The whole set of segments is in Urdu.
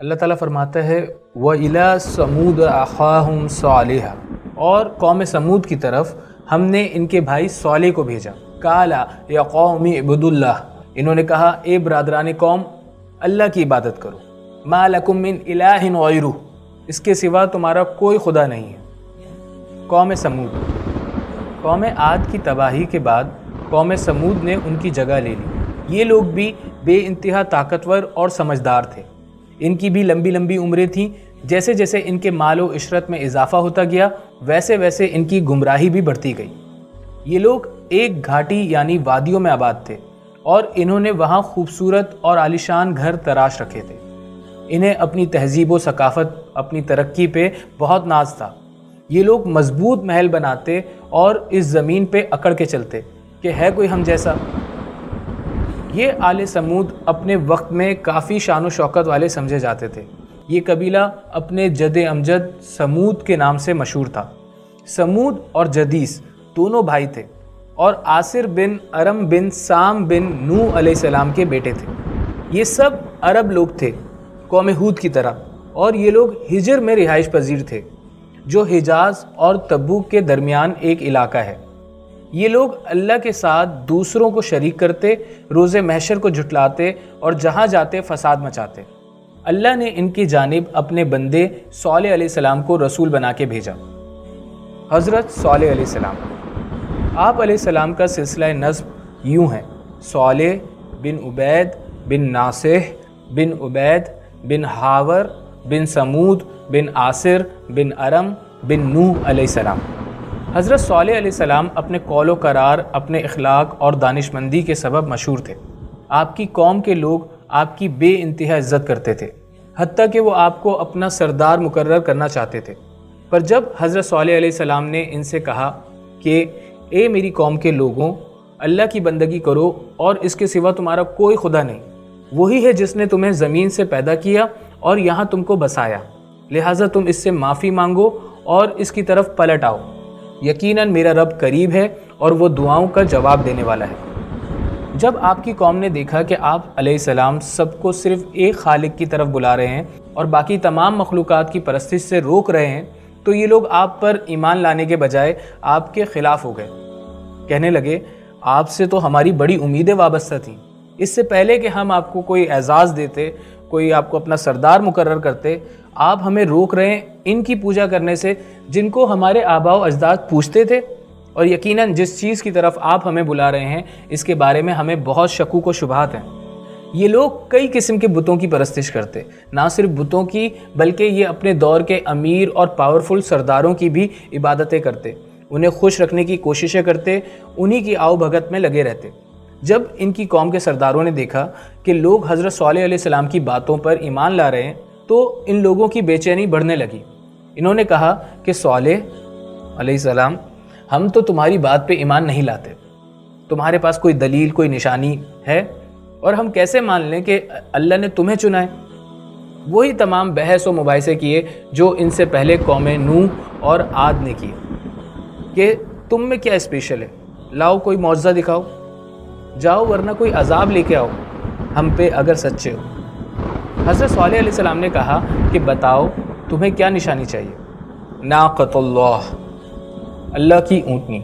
اللہ تعالیٰ فرماتا ہے وَإِلَىٰ ثَمُودَ أَخَاهُمْ صَالِحًا، اور قوم سمود کی طرف ہم نے ان کے بھائی صالح کو بھیجا۔ قَالَ يَا قَوْمِ اعْبُدُوا اللَّهَ، انہوں نے کہا اے برادران قوم اللہ کی عبادت کرو۔ مَا لَكُم مِّنْ إِلَٰهٍ غَيْرُهُ، اس کے سوا تمہارا کوئی خدا نہیں ہے۔ قوم سمود، قوم عاد کی تباہی کے بعد قوم سمود نے ان کی جگہ لے لی۔ یہ لوگ بھی بے انتہا طاقتور اور سمجھدار تھے، ان کی بھی لمبی لمبی عمریں تھیں۔ جیسے جیسے ان کے مال و عشرت میں اضافہ ہوتا گیا ویسے ویسے ان کی گمراہی بھی بڑھتی گئی۔ یہ لوگ ایک گھاٹی یعنی وادیوں میں آباد تھے اور انہوں نے وہاں خوبصورت اور عالیشان گھر تراش رکھے تھے۔ انہیں اپنی تہذیب و ثقافت، اپنی ترقی پہ بہت ناز تھا۔ یہ لوگ مضبوط محل بناتے اور اس زمین پہ اکڑ کے چلتے کہ ہے کوئی ہم جیسا۔ یہ آل سمود اپنے وقت میں کافی شان و شوکت والے سمجھے جاتے تھے۔ یہ قبیلہ اپنے جد امجد سمود کے نام سے مشہور تھا۔ سمود اور جدیس دونوں بھائی تھے اور آصر بن ارم بن سام بن نوح علیہ السلام کے بیٹے تھے۔ یہ سب عرب لوگ تھے قوم ہود کی طرح، اور یہ لوگ ہجر میں رہائش پذیر تھے جو حجاز اور تبوک کے درمیان ایک علاقہ ہے۔ یہ لوگ اللہ کے ساتھ دوسروں کو شریک کرتے، روز محشر کو جھٹلاتے اور جہاں جاتے فساد مچاتے۔ اللہ نے ان کی جانب اپنے بندے صالح علیہ السلام کو رسول بنا کے بھیجا۔ حضرت صالح علیہ السلام، آپ علیہ السلام کا سلسلہ نسب یوں ہے: صالح بن عبید بن ناصح بن عبید بن ہاور بن سمود بن آصر بن ارم بن نوح علیہ السلام۔ حضرت صالح علیہ السلام اپنے قول و قرار، اپنے اخلاق اور دانش مندی کے سبب مشہور تھے۔ آپ کی قوم کے لوگ آپ کی بے انتہا عزت کرتے تھے، حتیٰ کہ وہ آپ کو اپنا سردار مقرر کرنا چاہتے تھے۔ پر جب حضرت صالح علیہ السلام نے ان سے کہا کہ اے میری قوم کے لوگوں، اللہ کی بندگی کرو اور اس کے سوا تمہارا کوئی خدا نہیں، وہی ہے جس نے تمہیں زمین سے پیدا کیا اور یہاں تم کو بسایا، لہٰذا تم اس سے معافی مانگو اور اس کی طرف پلٹ آؤ، یقیناً میرا رب قریب ہے اور وہ دعاؤں کا جواب دینے والا ہے۔ جب آپ کی قوم نے دیکھا کہ آپ علیہ السلام سب کو صرف ایک خالق کی طرف بلا رہے ہیں اور باقی تمام مخلوقات کی پرستش سے روک رہے ہیں، تو یہ لوگ آپ پر ایمان لانے کے بجائے آپ کے خلاف ہو گئے۔ کہنے لگے آپ سے تو ہماری بڑی امیدیں وابستہ تھیں، اس سے پہلے کہ ہم آپ کو کوئی اعزاز دیتے، کوئی آپ کو اپنا سردار مقرر کرتے، آپ ہمیں روک رہے ہیں ان کی پوجا کرنے سے جن کو ہمارے آباء و اجداد پوجتے تھے، اور یقیناً جس چیز کی طرف آپ ہمیں بلا رہے ہیں اس کے بارے میں ہمیں بہت شکوک و شبہات ہیں۔ یہ لوگ کئی قسم کے بتوں کی پرستش کرتے، نہ صرف بتوں کی بلکہ یہ اپنے دور کے امیر اور پاورفل سرداروں کی بھی عبادتیں کرتے، انہیں خوش رکھنے کی کوششیں کرتے، انہی کی آؤ بھگت میں لگے رہتے۔ جب ان کی قوم کے سرداروں نے دیکھا کہ لوگ حضرت صالح علیہ السلام کی باتوں پر ایمان لا رہے ہیں تو ان لوگوں کی بے چینی بڑھنے لگی۔ انہوں نے کہا کہ صالح علیہ السلام، ہم تو تمہاری بات پہ ایمان نہیں لاتے، تمہارے پاس کوئی دلیل، کوئی نشانی ہے؟ اور ہم کیسے مان لیں کہ اللہ نے تمہیں چنا ہے؟ وہی تمام بحث و مباحثے کیے جو ان سے پہلے قوم نوح اور عاد نے کیے کہ تم میں کیا اسپیشل ہے، لاؤ کوئی معجزہ دکھاؤ، جاؤ ورنہ کوئی عذاب لے کے آؤ ہم پہ اگر سچے ہو۔ حضرت صالح علیہ السلام نے کہا کہ بتاؤ تمہیں کیا نشانی چاہیے؟ ناقۃ اللہ، اللہ کی اونٹنی۔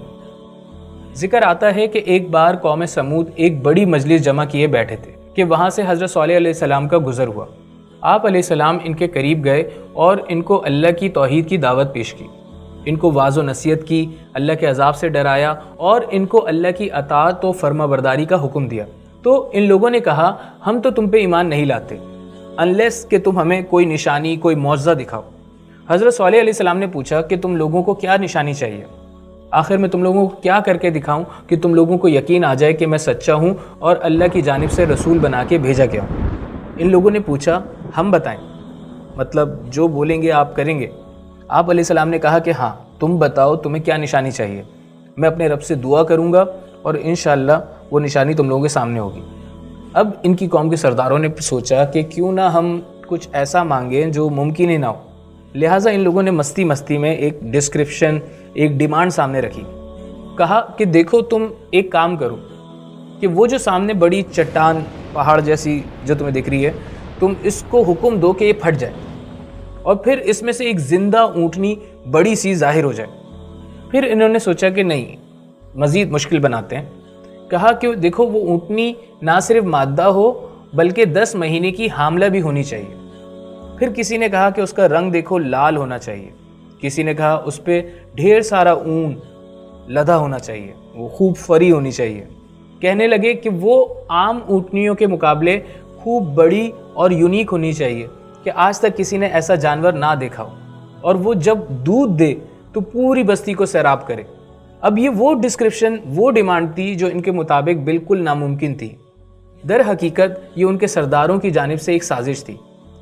ذکر آتا ہے کہ ایک بار قوم سمود ایک بڑی مجلس جمع کیے بیٹھے تھے کہ وہاں سے حضرت صالح علیہ السلام کا گزر ہوا۔ آپ علیہ السلام ان کے قریب گئے اور ان کو اللہ کی توحید کی دعوت پیش کی، ان کو واعظ و نصیحت کی، اللہ کے عذاب سے ڈرایا اور ان کو اللہ کی اطاعت و فرما برداری کا حکم دیا۔ تو ان لوگوں نے کہا ہم تو تم پہ ایمان نہیں لاتے انلیس کہ تم ہمیں کوئی نشانی، کوئی معجزہ دکھاؤ۔ حضرت صالح علیہ السلام نے پوچھا کہ تم لوگوں کو کیا نشانی چاہیے؟ آخر میں تم لوگوں کو کیا کر کے دکھاؤں کہ تم لوگوں کو یقین آ جائے کہ میں سچا ہوں اور اللہ کی جانب سے رسول بنا کے بھیجا گیا ہوں؟ ان لوگوں نے پوچھا ہم بتائیں، مطلب جو بولیں گے آپ کریں گے؟ آپ علیہ السلام نے کہا کہ ہاں تم بتاؤ تمہیں کیا نشانی چاہیے، میں اپنے رب سے دعا کروں گا اور انشاءاللہ وہ نشانی تم لوگوں کے سامنے ہوگی۔ اب ان کی قوم کے سرداروں نے سوچا کہ کیوں نہ ہم کچھ ایسا مانگیں جو ممکن ہی نہ ہو، لہٰذا ان لوگوں نے مستی مستی میں ایک ڈسکرپشن، ایک ڈیمانڈ سامنے رکھی۔ کہا کہ دیکھو تم ایک کام کرو کہ وہ جو سامنے بڑی چٹان پہاڑ جیسی جو تمہیں دکھ رہی ہے، تم اس کو حکم دو کہ یہ پھٹ جائے اور پھر اس میں سے ایک زندہ اونٹنی بڑی سی ظاہر ہو جائے۔ پھر انہوں نے سوچا کہ نہیں، مزید مشکل بناتے ہیں۔ کہا کہ دیکھو وہ اونٹنی نہ صرف مادہ ہو بلکہ 10 مہینے کی حاملہ بھی ہونی چاہیے۔ پھر کسی نے کہا کہ اس کا رنگ دیکھو لال ہونا چاہیے، کسی نے کہا اس پہ ڈھیر سارا اون لدھا ہونا چاہیے، وہ خوب فری ہونی چاہیے۔ کہنے لگے کہ وہ عام اونٹنیوں کے مقابلے خوب بڑی اور یونیک ہونی چاہیے کہ آج تک کسی نے ایسا جانور نہ دیکھا ہو، اور وہ جب دودھ دے تو پوری بستی کو سیراب کرے۔ اب یہ وہ ڈسکرپشن، وہ ڈیمانڈ تھی جو ان کے مطابق بالکل ناممکن تھی۔ در حقیقت یہ ان کے سرداروں کی جانب سے ایک سازش تھی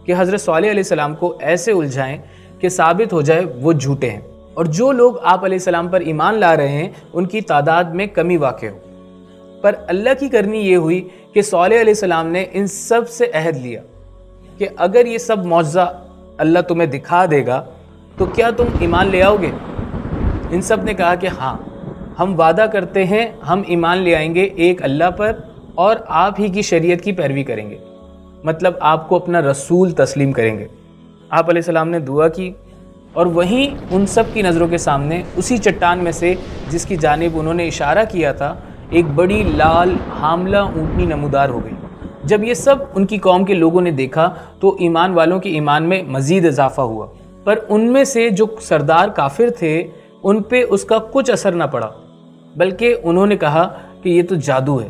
کہ حضرت صالح علیہ السلام کو ایسے الجھائیں کہ ثابت ہو جائے وہ جھوٹے ہیں، اور جو لوگ آپ علیہ السلام پر ایمان لا رہے ہیں ان کی تعداد میں کمی واقع ہو۔ پر اللہ کی کرنی یہ ہوئی کہ صالح علیہ السلام نے ان سب سے عہد لیا کہ اگر یہ سب معجزہ اللہ تمہیں دکھا دے گا تو کیا تم ایمان لے آؤ گے؟ ان سب نے کہا کہ ہاں، ہم وعدہ کرتے ہیں ہم ایمان لے آئیں گے ایک اللہ پر اور آپ ہی کی شریعت کی پیروی کریں گے، مطلب آپ کو اپنا رسول تسلیم کریں گے۔ آپ علیہ السلام نے دعا کی اور وہیں ان سب کی نظروں کے سامنے اسی چٹان میں سے جس کی جانب انہوں نے اشارہ کیا تھا ایک بڑی لال حاملہ اونٹنی نمودار ہو گئی۔ جب یہ سب ان کی قوم کے لوگوں نے دیکھا تو ایمان والوں کے ایمان میں مزید اضافہ ہوا، پر ان میں سے جو سردار کافر تھے ان پہ اس کا کچھ اثر نہ پڑا، بلکہ انہوں نے کہا کہ یہ تو جادو ہے،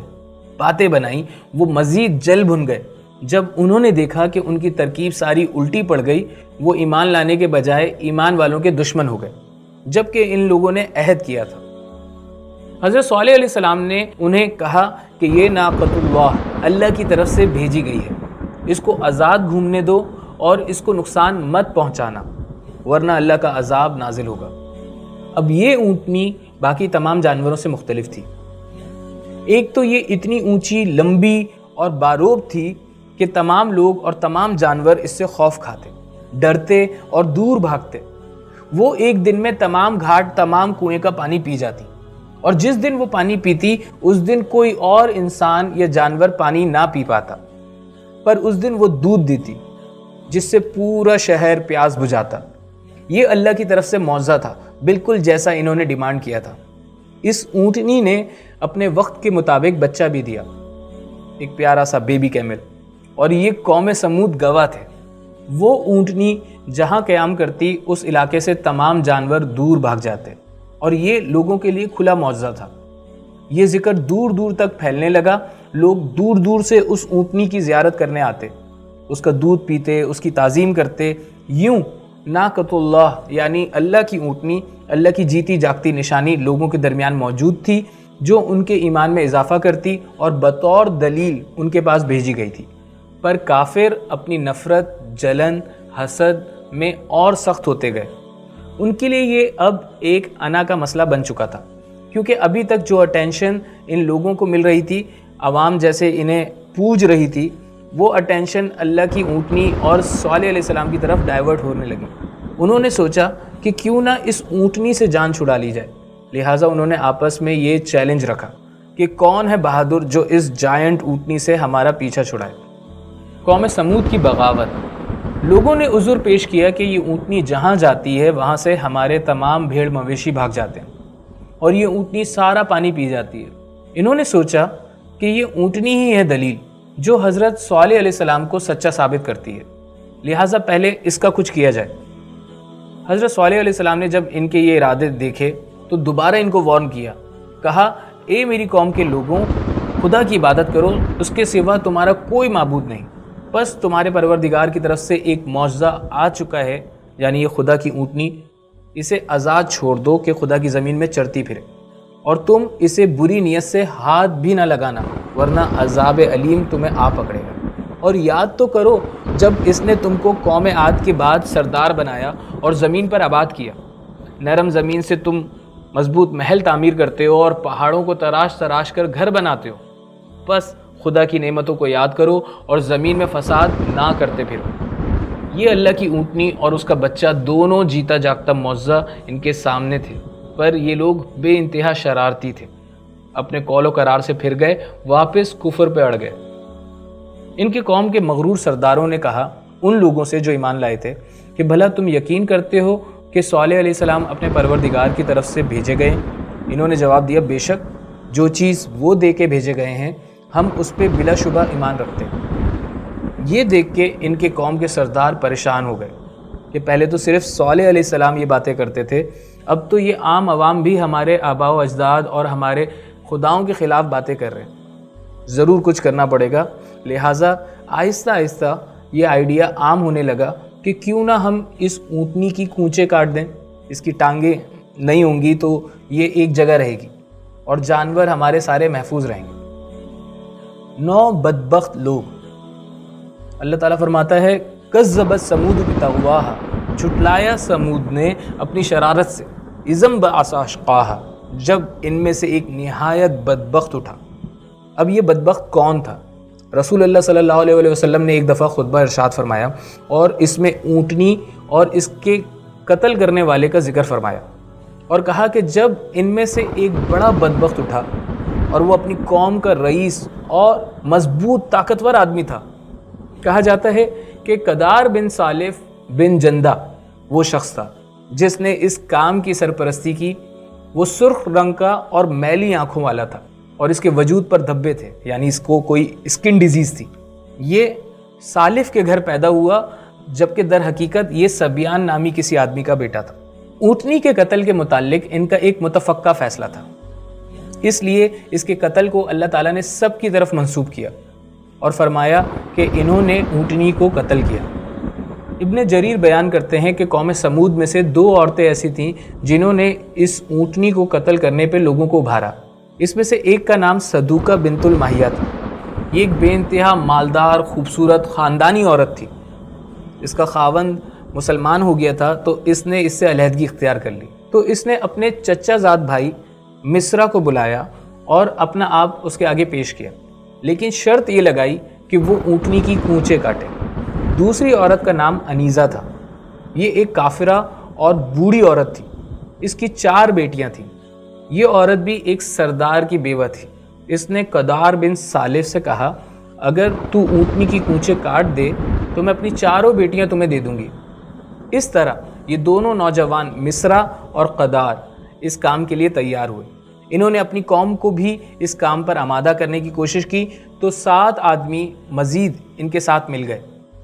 باتیں بنائیں۔ وہ مزید جل بھن گئے جب انہوں نے دیکھا کہ ان کی ترکیب ساری الٹی پڑ گئی، وہ ایمان لانے کے بجائے ایمان والوں کے دشمن ہو گئے، جبکہ ان لوگوں نے عہد کیا تھا۔ حضرت صالح علیہ السلام نے انہیں کہا کہ یہ ناقۃ اللہ کی طرف سے بھیجی گئی ہے، اس کو آزاد گھومنے دو اور اس کو نقصان مت پہنچانا، ورنہ اللہ کا عذاب نازل ہوگا۔ اب یہ اونٹنی باقی تمام جانوروں سے مختلف تھی۔ ایک تو یہ اتنی اونچی، لمبی اور باروب تھی کہ تمام لوگ اور تمام جانور اس سے خوف کھاتے، ڈرتے اور دور بھاگتے۔ وہ ایک دن میں تمام گھاٹ، تمام کنویں کا پانی پی جاتی، اور جس دن وہ پانی پیتی اس دن کوئی اور انسان یا جانور پانی نہ پی پاتا، پر اس دن وہ دودھ دیتی جس سے پورا شہر پیاس بجھاتا۔ یہ اللہ کی طرف سے معجزہ تھا، بالکل جیسا انہوں نے ڈیمانڈ کیا تھا۔ اس اونٹنی نے اپنے وقت کے مطابق بچہ بھی دیا، ایک پیارا سا بیبی کیمل، اور یہ قوم سمود گواہ تھے۔ وہ اونٹنی جہاں قیام کرتی اس علاقے سے تمام جانور دور بھاگ جاتے، اور یہ لوگوں کے لیے کھلا معجزہ تھا۔ یہ ذکر دور دور تک پھیلنے لگا، لوگ دور دور سے اس اونٹنی کی زیارت کرنے آتے، اس کا دودھ پیتے، اس کی تعظیم کرتے۔ یوں ناقۃ اللہ یعنی اللہ کی اونٹنی، اللہ کی جیتی جاگتی نشانی لوگوں کے درمیان موجود تھی جو ان کے ایمان میں اضافہ کرتی اور بطور دلیل ان کے پاس بھیجی گئی تھی۔ پر کافر اپنی نفرت، جلن، حسد میں اور سخت ہوتے گئے۔ ان کے لیے یہ اب ایک انا کا مسئلہ بن چکا تھا، کیونکہ ابھی تک جو اٹینشن ان لوگوں کو مل رہی تھی، عوام جیسے انہیں پوج رہی تھی، وہ اٹینشن اللہ کی اونٹنی اور صالح علیہ السلام کی طرف ڈائیورٹ ہونے لگی۔ انہوں نے سوچا کہ کیوں نہ اس اونٹنی سے جان چھڑا لی جائے، لہٰذا انہوں نے آپس میں یہ چیلنج رکھا کہ کون ہے بہادر جو اس جائنٹ اونٹنی سے ہمارا پیچھا چھڑائے۔ قوم سمود کی بغاوت۔ لوگوں نے عذر پیش کیا کہ یہ اونٹنی جہاں جاتی ہے وہاں سے ہمارے تمام بھیڑ مویشی بھاگ جاتے ہیں، اور یہ اونٹنی سارا پانی پی جاتی ہے۔ انہوں نے سوچا کہ یہ اونٹنی ہی ہے دلیل جو حضرت صالح علیہ السلام کو سچا ثابت کرتی ہے، لہٰذا پہلے اس کا کچھ کیا جائے۔ حضرت صالح علیہ السلام نے جب ان کے یہ ارادے دیکھے تو دوبارہ ان کو وارن کیا، کہا اے میری قوم کے لوگوں، خدا کی عبادت کرو، اس کے سوا تمہارا کوئی معبود نہیں۔ بس تمہارے پروردگار کی طرف سے ایک معجزہ آ چکا ہے، یعنی یہ خدا کی اونٹنی، اسے آزاد چھوڑ دو کہ خدا کی زمین میں چرتی پھرے، اور تم اسے بری نیت سے ہاتھ بھی نہ لگانا، ورنہ عذاب علیم تمہیں آ پکڑے گا۔ اور یاد تو کرو جب اس نے تم کو قوم عاد کے بعد سردار بنایا اور زمین پر آباد کیا، نرم زمین سے تم مضبوط محل تعمیر کرتے ہو اور پہاڑوں کو تراش تراش کر گھر بناتے ہو۔ بس خدا کی نعمتوں کو یاد کرو اور زمین میں فساد نہ کرتے پھرو۔ یہ اللہ کی اونٹنی اور اس کا بچہ دونوں جیتا جاگتا معجزہ ان کے سامنے تھے، پر یہ لوگ بے انتہا شرارتی تھے، اپنے قول و قرار سے پھر گئے، واپس کفر پہ اڑ گئے۔ ان کے قوم کے مغرور سرداروں نے کہا ان لوگوں سے جو ایمان لائے تھے کہ بھلا تم یقین کرتے ہو کہ صالح علیہ السلام اپنے پروردگار کی طرف سے بھیجے گئے؟ انہوں نے جواب دیا بے شک جو چیز وہ دے کے بھیجے گئے ہیں ہم اس پہ بلا شبہ ایمان رکھتے ہیں۔ یہ دیکھ کے ان کے قوم کے سردار پریشان ہو گئے کہ پہلے تو صرف صالح علیہ السلام یہ باتیں کرتے تھے، اب تو یہ عام عوام بھی ہمارے آباء و اجداد اور ہمارے خداؤں کے خلاف باتیں کر رہے ہیں، ضرور کچھ کرنا پڑے گا۔ لہٰذا آہستہ آہستہ یہ آئیڈیا عام ہونے لگا کہ کیوں نہ ہم اس اونٹنی کی کونچیں کاٹ دیں، اس کی ٹانگیں نہیں ہوں گی تو یہ ایک جگہ رہے گی اور جانور ہمارے سارے محفوظ رہیں گے۔ 9 بدبخت لوگ، اللہ تعالیٰ فرماتا ہے کذبت ثمود بطغواہا، جھٹلایا سمود نے اپنی شرارت سے، اذ انبعث اشقاہا، جب ان میں سے ایک نہایت بدبخت اٹھا۔ اب یہ بدبخت کون تھا؟ رسول اللہ صلی اللہ علیہ وسلم نے ایک دفعہ خطبہ ارشاد فرمایا اور اس میں اونٹنی اور اس کے قتل کرنے والے کا ذکر فرمایا اور کہا کہ جب ان میں سے ایک بڑا بدبخت اٹھا اور وہ اپنی قوم کا رئیس اور مضبوط طاقتور آدمی تھا، کہا جاتا ہے کہ قدار بن صالف بن جندہ وہ شخص تھا جس نے اس کام کی سرپرستی کی۔ وہ سرخ رنگ کا اور میلی آنکھوں والا تھا اور اس کے وجود پر دھبے تھے، یعنی اس کو کوئی اسکن ڈیزیز تھی۔ یہ صالف کے گھر پیدا ہوا جبکہ در حقیقت یہ سبیان نامی کسی آدمی کا بیٹا تھا۔ اونٹنی کے قتل کے متعلق ان کا ایک متفقہ فیصلہ تھا، اس لیے اس کے قتل کو اللہ تعالیٰ نے سب کی طرف منسوب کیا اور فرمایا کہ انہوں نے اونٹنی کو قتل کیا۔ ابن جریر بیان کرتے ہیں کہ قوم سمود میں سے 2 عورتیں ایسی تھیں جنہوں نے اس اونٹنی کو قتل کرنے پہ لوگوں کو ابھارا۔ اس میں سے ایک کا نام صدوقہ بنت الماہیہ تھا۔ یہ ایک بے انتہا مالدار خوبصورت خاندانی عورت تھی۔ اس کا خاوند مسلمان ہو گیا تھا تو اس نے اس سے علیحدگی اختیار کر لی، تو اس نے اپنے چچا زاد بھائی مصرع کو بلایا اور اپنا آپ اس کے آگے پیش کیا، لیکن شرط یہ لگائی کہ وہ اونٹنی کی کونچیں کاٹے۔ دوسری عورت کا نام انیزہ تھا۔ یہ ایک کافرہ اور بوڑھی عورت تھی، اس کی 4 بیٹیاں تھیں۔ یہ عورت بھی ایک سردار کی بیوہ تھی۔ اس نے قدار بن صالف سے کہا اگر تو اونٹنی کی کونچیں کاٹ دے تو میں اپنی 4 بیٹیاں تمہیں دے دوں گی۔ اس طرح یہ دونوں نوجوان مصرع اور قدار اس کام کے لیے تیار ہوئے۔ انہوں نے اپنی قوم کو بھی اس کام پر آمادہ کرنے کی کوشش کی تو 7 آدمی مزید ان کے ساتھ مل گئے۔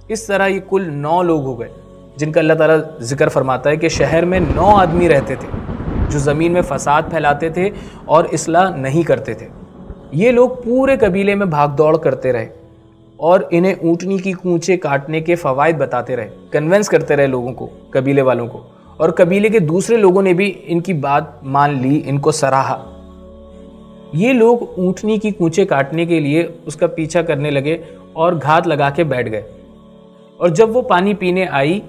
اس طرح یہ کل 9 لوگ ہو گئے جن کا اللہ تعالیٰ ذکر فرماتا ہے کہ شہر میں 9 آدمی رہتے تھے جو زمین میں فساد پھیلاتے تھے اور اصلاح نہیں کرتے تھے۔ یہ لوگ پورے قبیلے میں بھاگ دوڑ کرتے رہے اور انہیں اونٹنی کی کونچیں کاٹنے کے فوائد بتاتے رہے، کنونس کرتے رہے لوگوں کو، قبیلے والوں کو، اور قبیلے کے دوسرے لوگوں نے بھی ان کی بات مان لی، ان کو سراہا۔ یہ لوگ اونٹنی کی کونچیں کاٹنے کے لیے اس کا پیچھا کرنے لگے اور گھات لگا کے بیٹھ گئے، اور جب وہ پانی پینے آئی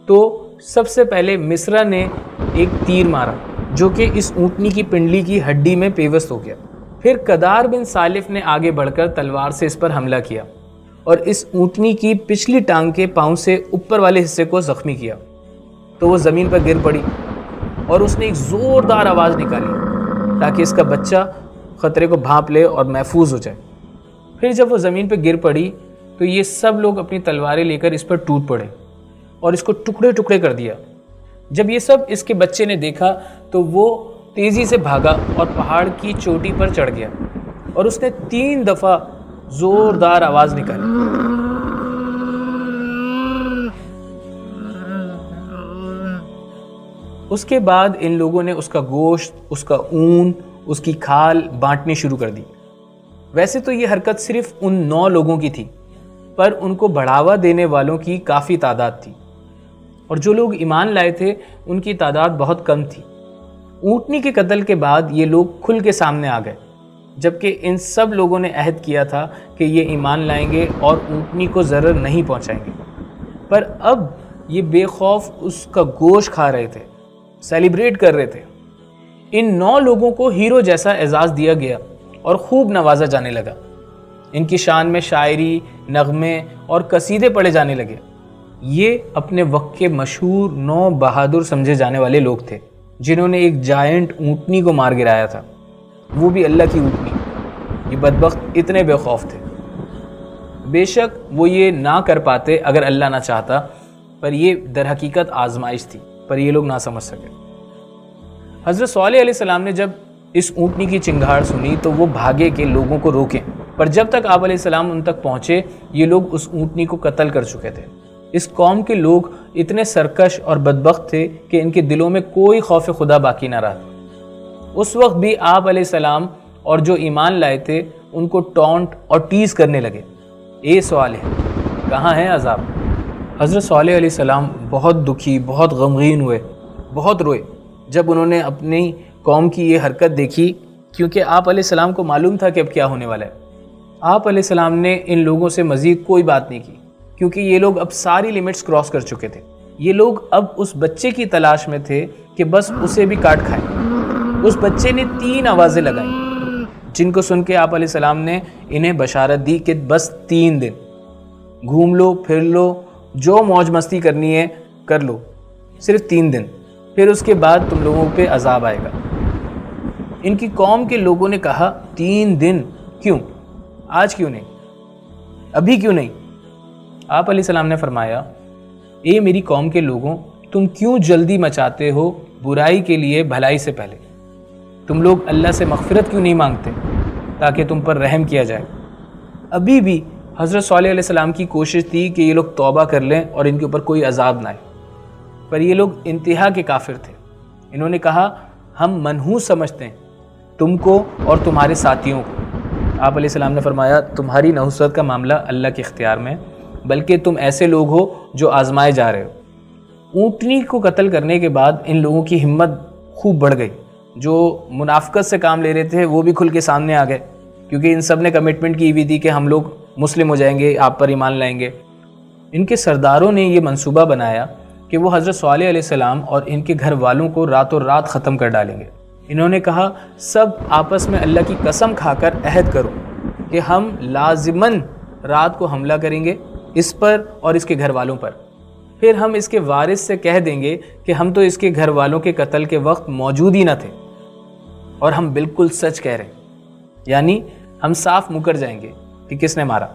تو سب سے پہلے مصرع نے ایک تیر مارا جو کہ اس اونٹنی کی پنڈلی کی ہڈی میں پیوست ہو گیا۔ پھر قدار بن صالف نے آگے بڑھ کر تلوار سے اس پر حملہ کیا اور اس اونٹنی کی پچھلی ٹانگ کے پاؤں سے اوپر والے حصے کو زخمی کیا تو وہ زمین پر گر پڑی اور اس نے ایک زوردار آواز نکالی تاکہ اس کا بچہ خطرے کو بھانپ لے اور محفوظ ہو جائے۔ پھر جب وہ زمین پہ گر پڑی تو یہ سب لوگ اپنی تلواریں لے کر اس پر ٹوٹ پڑے اور اس کو ٹکڑے ٹکڑے کر دیا۔ جب یہ سب اس کے بچے نے دیکھا تو وہ تیزی سے بھاگا اور پہاڑ کی چوٹی پر چڑھ گیا اور اس نے 3 دفعہ زوردار آواز نکالی۔ اس کے بعد ان لوگوں نے اس کا گوشت، اس کا اون، اس کی کھال بانٹنی شروع کر دی۔ ویسے تو یہ حرکت صرف ان 9 لوگوں کی تھی، پر ان کو بڑھاوا دینے والوں کی کافی تعداد تھی، اور جو لوگ ایمان لائے تھے ان کی تعداد بہت کم تھی۔ اونٹنی کے قتل کے بعد یہ لوگ کھل کے سامنے آ گئے، جبکہ ان سب لوگوں نے عہد کیا تھا کہ یہ ایمان لائیں گے اور اونٹنی کو ضرر نہیں پہنچائیں گے، پر اب یہ بے خوف اس کا گوشت کھا رہے تھے، سیلیبریٹ کر رہے تھے۔ ان 9 لوگوں کو ہیرو جیسا اعزاز دیا گیا اور خوب نوازا جانے لگا۔ ان کی شان میں شاعری، نغمے اور قصیدے پڑھے جانے لگے۔ یہ اپنے وقت کے مشہور 9 بہادر سمجھے جانے والے لوگ تھے جنہوں نے ایک جائنٹ اونٹنی کو مار گرایا تھا، وہ بھی اللہ کی اونٹنی۔ یہ بدبخت اتنے بے خوف تھے۔ بے شک وہ یہ نہ کر پاتے اگر اللہ نہ چاہتا، پر یہ در حقیقت آزمائش تھی، پر یہ لوگ نہ سمجھ سکے۔ حضرت صالح علیہ السلام نے جب اس اونٹنی کی چنگھاڑ سنی تو وہ بھاگے کہ لوگوں کو روکیں، پر جب تک آپ علیہ السلام ان تک پہنچے یہ لوگ اس اونٹنی کو قتل کر چکے تھے۔ اس قوم کے لوگ اتنے سرکش اور بدبخت تھے کہ ان کے دلوں میں کوئی خوف خدا باقی نہ رہا۔ اس وقت بھی آپ علیہ السلام اور جو ایمان لائے تھے ان کو ٹونٹ اور ٹیز کرنے لگے، اے صالح کہاں ہے عذاب؟ حضرت صالح علیہ السلام بہت دکھی، بہت غمگین ہوئے، بہت روئے جب انہوں نے اپنی قوم کی یہ حرکت دیکھی، کیونکہ آپ علیہ السلام کو معلوم تھا کہ اب کیا ہونے والا ہے۔ آپ علیہ السلام نے ان لوگوں سے مزید کوئی بات نہیں کی، کیونکہ یہ لوگ اب ساری لیمٹس کراس کر چکے تھے۔ یہ لوگ اب اس بچے کی تلاش میں تھے کہ بس اسے بھی کاٹ کھائیں۔ اس بچے نے 3 آوازیں لگائیں جن کو سن کے آپ علیہ السلام نے انہیں بشارت دی کہ بس 3 دن گھوم لو، پھر لو، جو موج مستی کرنی ہے کر لو، صرف 3 دن، پھر اس کے بعد تم لوگوں پہ عذاب آئے گا۔ ان کی قوم کے لوگوں نے کہا 3 دن کیوں؟ آج کیوں نہیں؟ ابھی کیوں نہیں؟ آپ علیہ السلام نے فرمایا، اے میری قوم کے لوگوں، تم کیوں جلدی مچاتے ہو برائی کے لیے بھلائی سے پہلے؟ تم لوگ اللہ سے مغفرت کیوں نہیں مانگتے تاکہ تم پر رحم کیا جائے؟ ابھی بھی حضرت صالح علیہ السلام کی کوشش تھی کہ یہ لوگ توبہ کر لیں اور ان کے اوپر کوئی عذاب نہ آئے، پر یہ لوگ انتہا کے کافر تھے۔ انہوں نے کہا ہم منحوس سمجھتے ہیں تم کو اور تمہارے ساتھیوں کو۔ آپ علیہ السلام نے فرمایا تمہاری نحوست کا معاملہ اللہ کے اختیار میں، بلکہ تم ایسے لوگ ہو جو آزمائے جا رہے ہو۔ اونٹنی کو قتل کرنے کے بعد ان لوگوں کی ہمت خوب بڑھ گئی۔ جو منافقت سے کام لے رہے تھے وہ بھی کھل کے سامنے آ گئے، کیونکہ ان سب نے کمٹمنٹ کی ہوئی تھی کہ ہم لوگ مسلم ہو جائیں گے، آپ پر ایمان لائیں گے۔ ان کے سرداروں نے یہ منصوبہ بنایا کہ وہ حضرت صالح علیہ السلام اور ان کے گھر والوں کو راتوں رات ختم کر ڈالیں گے۔ انہوں نے کہا سب آپس میں اللہ کی قسم کھا کر عہد کرو کہ ہم لازماً رات کو حملہ کریں گے اس پر اور اس کے گھر والوں پر، پھر ہم اس کے وارث سے کہہ دیں گے کہ ہم تو اس کے گھر والوں کے قتل کے وقت موجود ہی نہ تھے اور ہم بالکل سچ کہہ رہے ہیں، یعنی ہم صاف مکر جائیں گے کہ کس نے مارا۔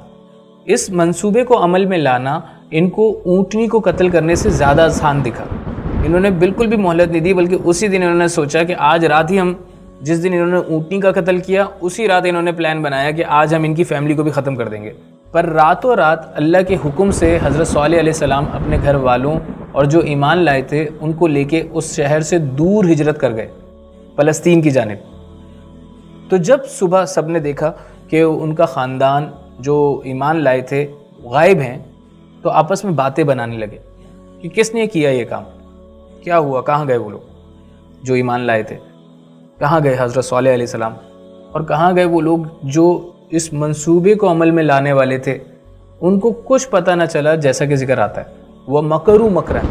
اس منصوبے کو عمل میں لانا ان کو اونٹنی کو قتل کرنے سے زیادہ آسان دکھا۔ انہوں نے بالکل بھی مہلت نہیں دی، بلکہ اسی دن انہوں نے سوچا کہ آج رات ہی ہم، جس دن انہوں نے اونٹنی کا قتل کیا اسی رات انہوں نے پلان بنایا کہ آج ہم ان کی فیملی کو بھی ختم کر دیں گے۔ پر راتوں رات اللہ کے حکم سے حضرت صالح علیہ السلام اپنے گھر والوں اور جو ایمان لائے تھے ان کو لے کے اس شہر سے دور ہجرت کر گئے، فلسطین کی جانب۔ تو جب صبح سب نے دیکھا کہ ان کا خاندان جو ایمان لائے تھے غائب ہیں، تو آپس میں باتیں بنانے لگے کہ کس نے کیا یہ کام، کیا ہوا، کہاں گئے وہ لوگ جو ایمان لائے تھے، کہاں گئے حضرت صالح علیہ السلام، اور کہاں گئے وہ لوگ جو اس منصوبے کو عمل میں لانے والے تھے۔ ان کو کچھ پتہ نہ چلا، جیسا کہ ذکر آتا ہے وہ مکروا مکرن،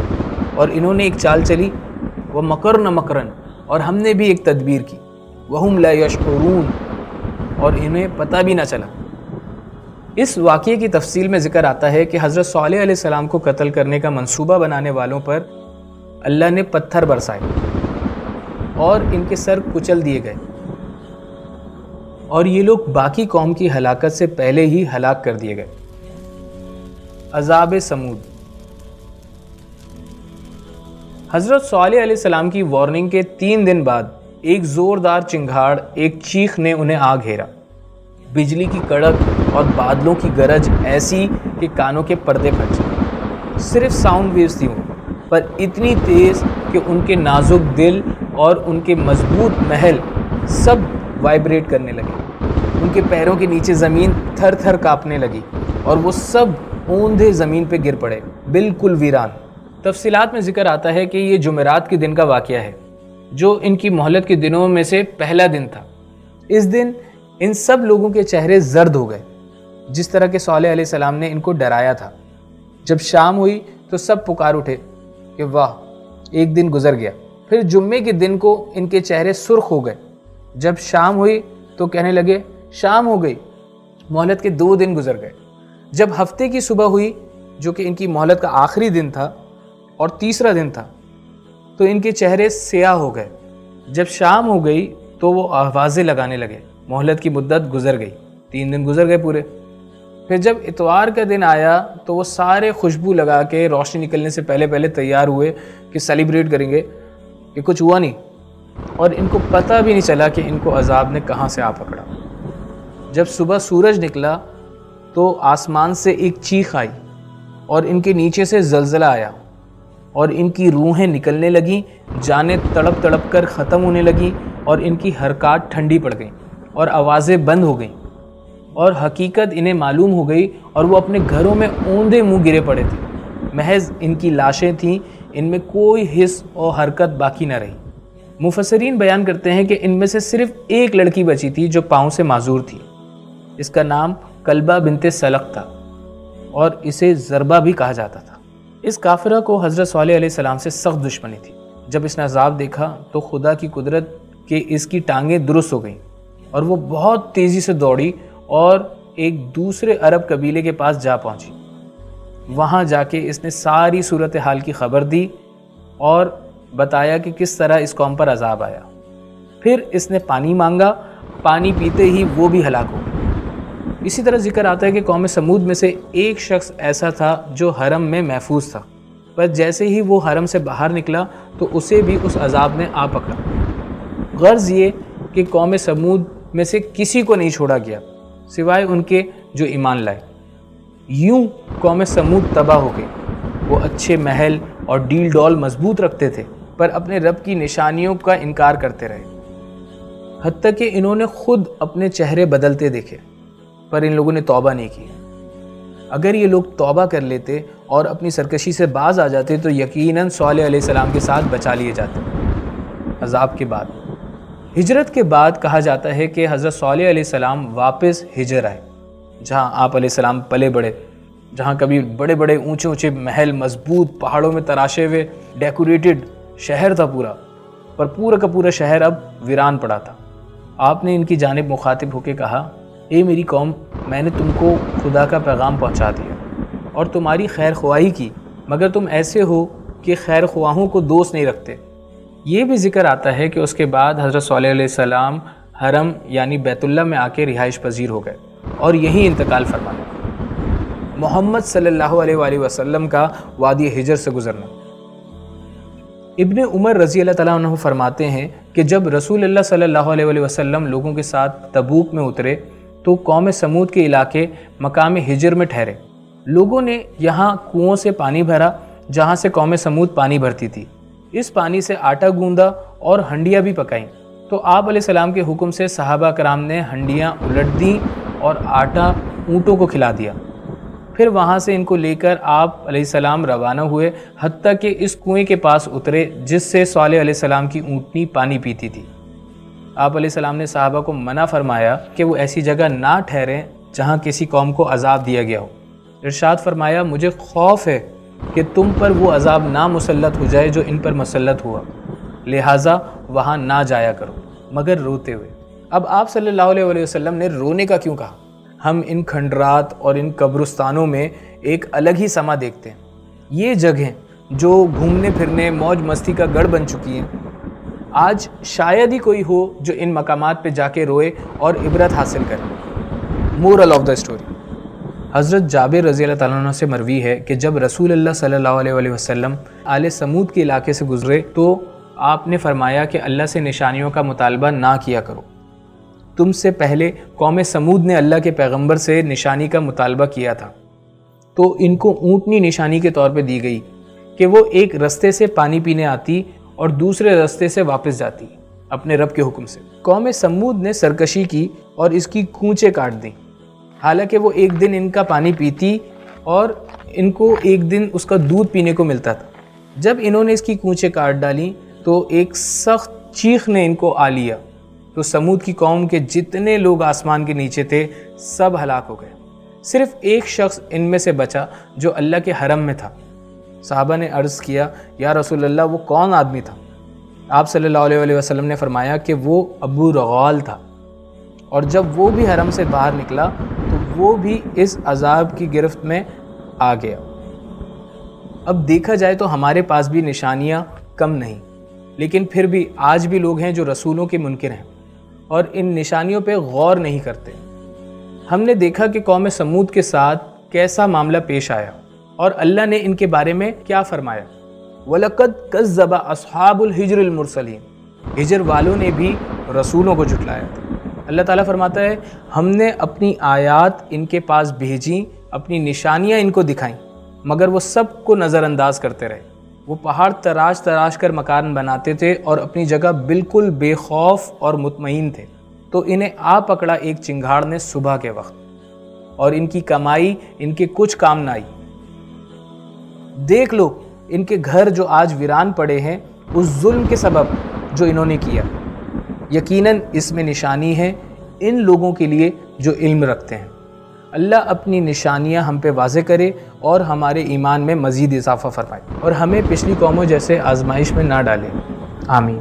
اور انہوں نے ایک چال چلی، وہ مکرنا مکرن، اور ہم نے بھی ایک تدبیر کی، وہم لا یشعرون، اور انہیں پتہ بھی نہ چلا۔ اس واقعے کی تفصیل میں ذکر آتا ہے کہ حضرت صالح علیہ السلام کو قتل کرنے کا منصوبہ بنانے والوں پر اللہ نے پتھر برسائے اور ان کے سر کچل دیے گئے، اور یہ لوگ باقی قوم کی ہلاکت سے پہلے ہی ہلاک کر دیے گئے۔ عذاب سمود۔ حضرت صالح علیہ السلام کی وارننگ کے 3 دن بعد ایک زوردار چنگھاڑ، ایک چیخ نے انہیں آ گھیرا۔ بجلی کی کڑک اور بادلوں کی گرج ایسی کہ کانوں کے پردے پھٹ جائیں۔ صرف ساؤنڈ ویوز تھی پر اتنی تیز کہ ان کے نازک دل اور ان کے مضبوط محل سب وائبریٹ کرنے لگے۔ ان کے پیروں کے نیچے زمین تھر تھر کانپنے لگی اور وہ سب اوندھے زمین پہ گر پڑے، بالکل ویران۔ تفصیلات میں ذکر آتا ہے کہ یہ جمعرات کے دن کا واقعہ ہے، جو ان کی مہلت کے دنوں میں سے پہلا دن تھا۔ اس دن ان سب لوگوں کے چہرے زرد ہو گئے، جس طرح کہ صالح علیہ السلام نے ان کو ڈرایا تھا۔ جب شام ہوئی تو سب پکار اٹھے کہ واہ، ایک دن گزر گیا۔ پھر جمعے کے دن کو ان کے چہرے سرخ ہو گئے۔ جب شام ہوئی تو کہنے لگے شام ہو گئی، مہلت کے 2 دن گزر گئے۔ جب ہفتے کی صبح ہوئی، جو کہ ان کی مہلت کا آخری دن تھا اور تیسرا دن تھا، تو ان کے چہرے سیاہ ہو گئے۔ جب شام ہو گئی تو وہ آوازیں لگانے لگے، مہلت کی مدت گزر گئی، 3 دن گزر گئے پورے۔ پھر جب اتوار کا دن آیا تو وہ سارے خوشبو لگا کے روشنی نکلنے سے پہلے تیار ہوئے کہ سیلیبریٹ کریں گے کہ کچھ ہوا نہیں، اور ان کو پتہ بھی نہیں چلا کہ ان کو عذاب نے کہاں سے آ پکڑا۔ جب صبح سورج نکلا تو آسمان سے ایک چیخ آئی اور ان کے نیچے سے زلزلہ آیا اور ان کی روحیں نکلنے لگیں، جانیں تڑپ تڑپ کر ختم ہونے لگیں اور ان کی حرکات ٹھنڈی پڑ گئیں اور آوازیں بند ہو گئیں اور حقیقت انہیں معلوم ہو گئی، اور وہ اپنے گھروں میں اوندے منہ گرے پڑے تھے۔ محض ان کی لاشیں تھیں، ان میں کوئی حس اور حرکت باقی نہ رہی۔ مفسرین بیان کرتے ہیں کہ ان میں سے صرف ایک لڑکی بچی تھی جو پاؤں سے معذور تھی۔ اس کا نام کلبہ بنت سلق تھا اور اسے ضربہ بھی کہا جاتا تھا۔ اس کافرہ کو حضرت صالح علیہ السلام سے سخت دشمنی تھی۔ جب اس نے عذاب دیکھا تو خدا کی قدرت کہ اس کی ٹانگیں درست ہو گئیں اور وہ بہت تیزی سے دوڑی اور ایک دوسرے عرب قبیلے کے پاس جا پہنچی۔ وہاں جا کے اس نے ساری صورتحال کی خبر دی اور بتایا کہ کس طرح اس قوم پر عذاب آیا۔ پھر اس نے پانی مانگا، پانی پیتے ہی وہ بھی ہلاک ہو گئی۔ اسی طرح ذکر آتا ہے کہ قوم سمود میں سے ایک شخص ایسا تھا جو حرم میں محفوظ تھا، پر جیسے ہی وہ حرم سے باہر نکلا تو اسے بھی اس عذاب نے آ پکڑا۔ غرض یہ کہ قوم سمود میں سے کسی کو نہیں چھوڑا گیا سوائے ان کے جو ایمان لائے۔ یوں قوم سمود تباہ ہو گئی۔ وہ اچھے محل اور ڈیل ڈول مضبوط رکھتے تھے پر اپنے رب کی نشانیوں کا انکار کرتے رہے، حتیٰ کہ انہوں نے خود اپنے چہرے بدلتے دیکھے، پر ان لوگوں نے توبہ نہیں کی۔ اگر یہ لوگ توبہ کر لیتے اور اپنی سرکشی سے باز آ جاتے تو یقیناً صالح علیہ السلام کے ساتھ بچا لیے جاتے۔ عذاب کے بعد، ہجرت کے بعد کہا جاتا ہے کہ حضرت صالح علیہ السلام واپس ہجر آئے، جہاں آپ علیہ السلام پلے بڑھے، جہاں کبھی بڑے بڑے اونچے اونچے محل مضبوط پہاڑوں میں تراشے ہوئے ڈیکوریٹڈ شہر تھا پورا، پر پورا کا پورا شہر اب ویران پڑا تھا۔ آپ نے ان کی جانب مخاطب ہو کے کہا، اے میری قوم، میں نے تم کو خدا کا پیغام پہنچا دیا اور تمہاری خیر خواہی کی، مگر تم ایسے ہو کہ خیر خواہوں کو دوست نہیں رکھتے۔ یہ بھی ذکر آتا ہے کہ اس کے بعد حضرت صالح علیہ السلام حرم یعنی بیت اللہ میں آ کے رہائش پذیر ہو گئے اور یہیں انتقال فرمایا۔ محمد صلی اللہ علیہ وآلہ وسلم کا وادی ہجر سے گزرنا۔ ابن عمر رضی اللہ تعالیٰ عنہ فرماتے ہیں کہ جب رسول اللہ صلی اللہ علیہ وآلہ وسلم لوگوں کے ساتھ تبوک میں اترے تو قوم سمود کے علاقے مقام ہجر میں ٹھہرے۔ لوگوں نے یہاں کنوؤں سے پانی بھرا جہاں سے قوم سمود پانی بھرتی تھی۔ اس پانی سے آٹا گوندا اور ہنڈیاں بھی پکائیں، تو آپ علیہ السلام کے حکم سے صحابہ کرام نے ہنڈیاں الٹ دیں اور آٹا اونٹوں کو کھلا دیا۔ پھر وہاں سے ان کو لے کر آپ علیہ السلام روانہ ہوئے، حتیٰ کہ اس کنویں کے پاس اترے جس سے صالح علیہ السلام کی اونٹنی پانی پیتی تھی۔ آپ علیہ السلام نے صحابہ کو منع فرمایا کہ وہ ایسی جگہ نہ ٹھہریں جہاں کسی قوم کو عذاب دیا گیا ہو۔ ارشاد فرمایا، مجھے خوف ہے کہ تم پر وہ عذاب نہ مسلط ہو جائے جو ان پر مسلط ہوا، لہٰذا وہاں نہ جایا کرو مگر روتے ہوئے۔ اب آپ صلی اللہ علیہ وآلہ وسلم نے رونے کا کیوں کہا؟ ہم ان کھنڈرات اور ان قبرستانوں میں ایک الگ ہی سما دیکھتے ہیں۔ یہ جگہیں جو گھومنے پھرنے موج مستی کا گڑھ بن چکی ہیں، آج شاید ہی کوئی ہو جو ان مقامات پہ جا کے روئے اور عبرت حاصل کرے۔ مورل آف دا اسٹوری، حضرت جابر رضی اللہ تعالیٰ عنہ سے مروی ہے کہ جب رسول اللہ صلی اللہ علیہ وآلہ وسلم آل سمود کے علاقے سے گزرے تو آپ نے فرمایا کہ اللہ سے نشانیوں کا مطالبہ نہ کیا کرو۔ تم سے پہلے قوم سمود نے اللہ کے پیغمبر سے نشانی کا مطالبہ کیا تھا، تو ان کو اونٹنی نشانی کے طور پہ دی گئی کہ وہ ایک رستے سے پانی پینے آتی اور دوسرے رستے سے واپس جاتی اپنے رب کے حکم سے۔ قوم سمود نے سرکشی کی اور اس کی کونچیں کاٹ دیں، حالانکہ وہ ایک دن ان کا پانی پیتی اور ان کو ایک دن اس کا دودھ پینے کو ملتا تھا۔ جب انہوں نے اس کی کونچیں کاٹ ڈالیں تو ایک سخت چیخ نے ان کو آ لیا، تو سمود کی قوم کے جتنے لوگ آسمان کے نیچے تھے سب ہلاک ہو گئے۔ صرف ایک شخص ان میں سے بچا جو اللہ کے حرم میں تھا۔ صحابہ نے عرض کیا، یا رسول اللہ وہ کون آدمی تھا؟ آپ صلی اللہ علیہ وآلہ وسلم نے فرمایا کہ وہ ابو رغال تھا، اور جب وہ بھی حرم سے باہر نکلا تو وہ بھی اس عذاب کی گرفت میں آ گیا۔ اب دیکھا جائے تو ہمارے پاس بھی نشانیاں کم نہیں، لیکن پھر بھی آج بھی لوگ ہیں جو رسولوں کے منکر ہیں اور ان نشانیوں پہ غور نہیں کرتے۔ ہم نے دیکھا کہ قوم سمود کے ساتھ کیسا معاملہ پیش آیا اور اللہ نے ان کے بارے میں کیا فرمایا۔ وَلَقَدْ كَذَّبَ أَصْحَابُ الْحِجْرِ الْمُرْسَلِينَ، ہجر والوں نے بھی رسولوں کو جھٹلایا تھا۔ اللہ تعالیٰ فرماتا ہے ہم نے اپنی آیات ان کے پاس بھیجیں، اپنی نشانیاں ان کو دکھائیں، مگر وہ سب کو نظر انداز کرتے رہے۔ وہ پہاڑ تراش تراش کر مکان بناتے تھے اور اپنی جگہ بالکل بے خوف اور مطمئن تھے، تو انہیں آ پکڑا ایک چنگھاڑ نے صبح کے وقت، اور ان کی کمائی ان کے کچھ کام نہ آئی۔ دیکھ لو ان کے گھر جو آج ویران پڑے ہیں اس ظلم کے سبب جو انہوں نے کیا۔ یقیناً اس میں نشانی ہے ان لوگوں کے لیے جو علم رکھتے ہیں۔ اللہ اپنی نشانیاں ہم پہ واضح کرے اور ہمارے ایمان میں مزید اضافہ فرمائے، اور ہمیں پچھلی قوموں جیسے آزمائش میں نہ ڈالے۔ آمین۔